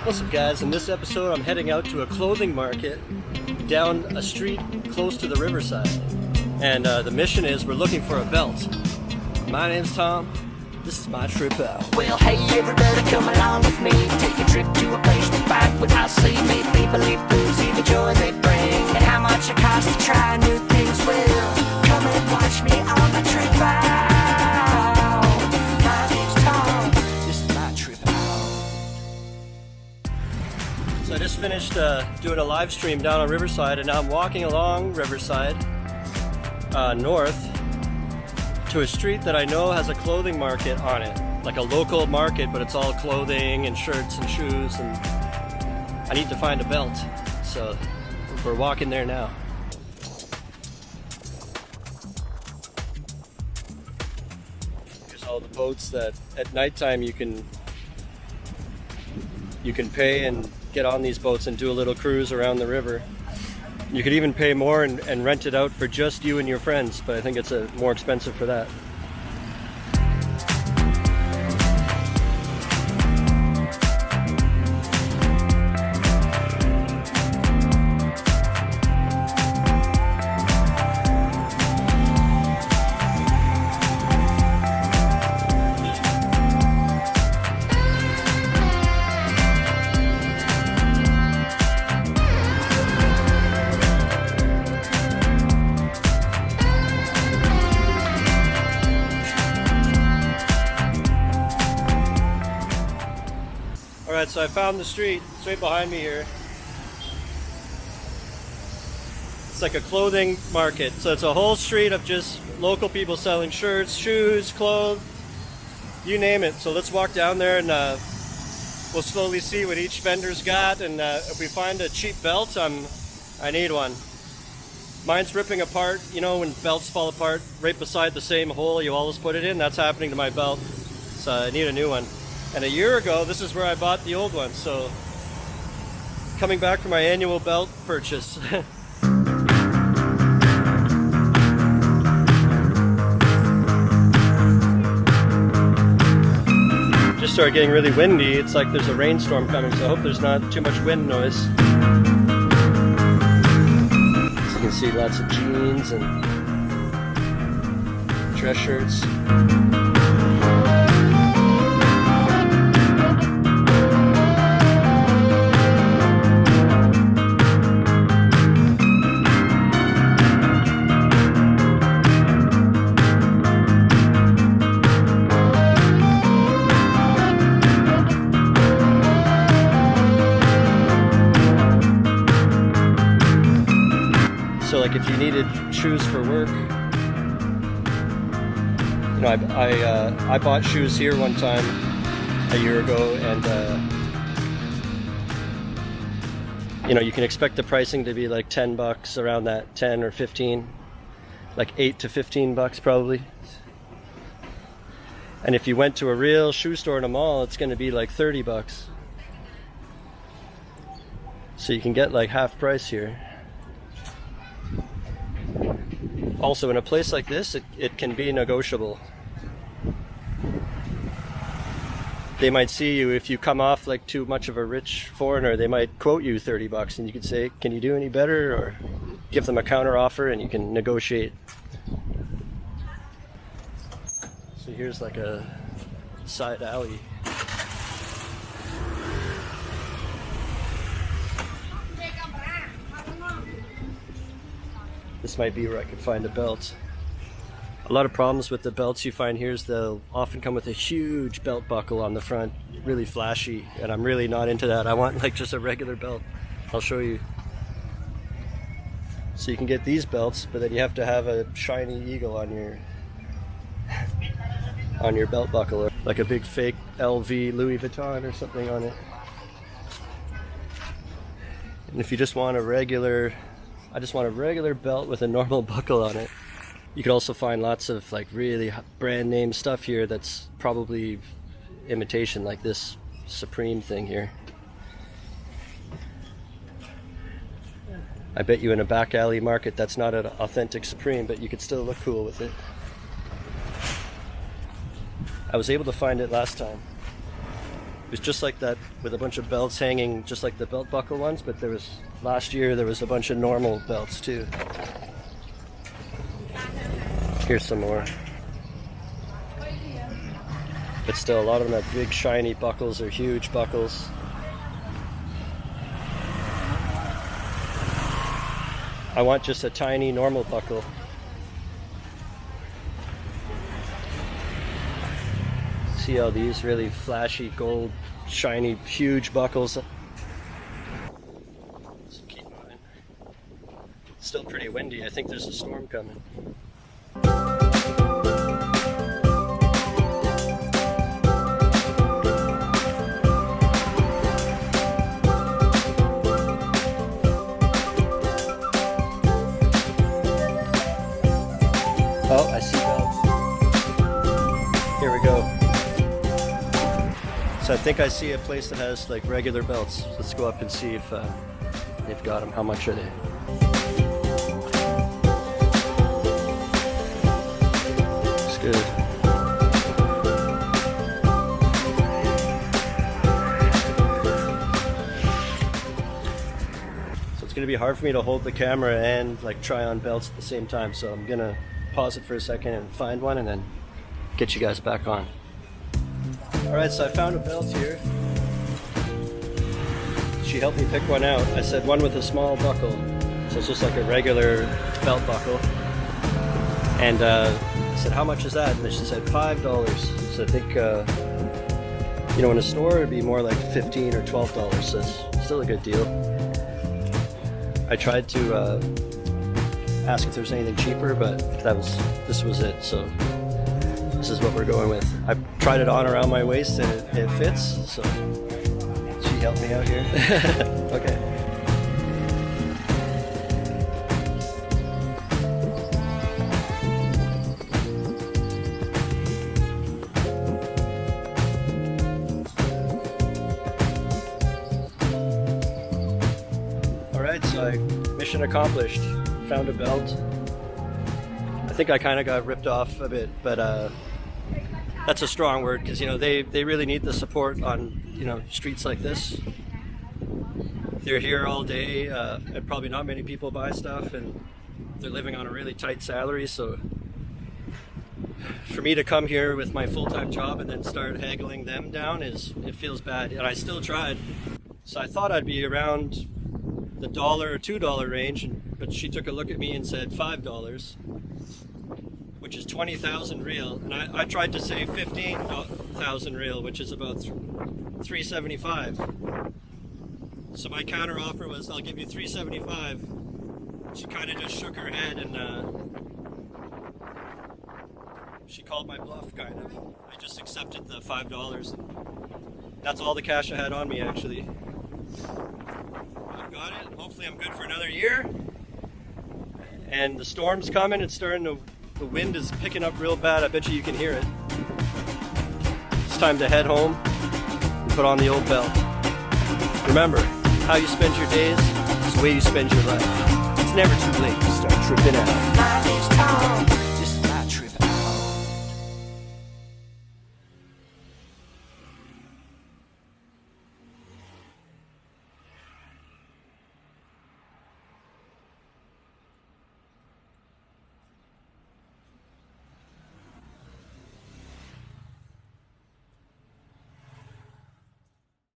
What's up guys, in this episode I'm heading out to a clothing market down a street close to the riverside. And the mission is we're looking for a belt. My name's Tom, this is my trip out. Well, hey everybody, come along with me. Take a trip to a place to fight without see. Meet people, live food, see the joy they bring. And how much it costs to try new things. Well, come and watch me on my trip out. My name's Tom, this is my trip out. So I just finished doing a live stream down on Riverside, and now I'm walking along Riverside north to a street that I know has a clothing market on it, like a local market, but it's all clothing and shirts and shoes, and I need to find a belt, so we're walking there now. Here's all the boats that at nighttime you can pay and get on these boats and do a little cruise around the river. You could even pay more and rent it out for just you and your friends, but I think it's more expensive for that. Alright, so I found the street straight behind me here. It's like a clothing market, so it's a whole street of just local people selling shirts, shoes, clothes, you name it. So let's walk down there and we'll slowly see what each vendor's got, and if we find a cheap belt, I need one. Mine's ripping apart, you know when belts fall apart right beside the same hole you always put it in? That's happening to my belt, so I need a new one. And a year ago, this is where I bought the old one, so coming back from my annual belt purchase. Just started getting really windy. It's like there's a rainstorm coming, so I hope there's not too much wind noise. As you can see, lots of jeans and dress shirts. So like if you needed shoes for work, you know, I bought shoes here one time a year ago, and you know, you can expect the pricing to be like $10, around that 10 or 15, like 8 to 15 bucks probably. And if you went to a real shoe store in a mall, it's going to be like 30 bucks. So you can get like half price here. Also, in a place like this, it can be negotiable. They might see you, if you come off like too much of a rich foreigner, they might quote you 30 bucks, and you could say, can you do any better? Or give them a counter offer and you can negotiate. So here's like a side alley. This might be where I could find a belt. A lot of problems with the belts you find here is they'll often come with a huge belt buckle on the front, really flashy, and I'm really not into that. I want like just a regular belt. I'll show you. So you can get these belts, but then you have to have a shiny eagle on your belt buckle, or like a big fake LV Louis Vuitton or something on it. And if you just want a regular, I just want a regular belt with a normal buckle on it. You could also find lots of like really brand name stuff here that's probably imitation, like this Supreme thing here. I bet you in a back alley market that's not an authentic Supreme, but you could still look cool with it. I was able to find it last time. It was just like that with a bunch of belts hanging just like the belt buckle ones, but there was last year there was a bunch of normal belts too. Here's some more. But still, a lot of them have big shiny buckles or huge buckles. I want just a tiny normal buckle. See all these really flashy gold, shiny, huge buckles. Let's keep moving. It's still pretty windy. I think there's a storm coming. Oh, I see belts. Here we go. So I think I see a place that has like regular belts. Let's go up and see if they've got them. How much are they? It's good. So it's gonna be hard for me to hold the camera and like try on belts at the same time. So I'm gonna pause it for a second and find one and then get you guys back on. Alright, so I found a belt here. She helped me pick one out. I said one with a small buckle. So it's just like a regular belt buckle. And I said, how much is that? And she said $5. So I think, you know, in a store it'd be more like $15 or $12. So it's still a good deal. I tried to ask if there's anything cheaper, but this was it. So this is what we're going with. I tried it on around my waist and it fits, so she helped me out here. Okay. Alright, so mission accomplished. Found a belt. I think I kind of got ripped off a bit, but that's a strong word because, you know, they really need the support on, you know, streets like this. They're here all day and probably not many people buy stuff and they're living on a really tight salary, so for me to come here with my full-time job and then start haggling them down it feels bad, and I still tried. So I thought I'd be around the $1 or $2 range, but she took a look at me and said $5, which is 20,000 real, and I tried to say 15,000 real, which is about 375. So my counter offer was, I'll give you 375. She kind of just shook her head and she called my bluff, kind of. I just accepted the $5. That's all the cash I had on me, actually. I've got it. Hopefully I'm good for another year. And the storm's coming. It's starting to, the wind is picking up real bad. I bet you can hear it. It's time to head home and put on the old belt. Remember, how you spend your days is the way you spend your life. It's never too late to start tripping out. Life is tall.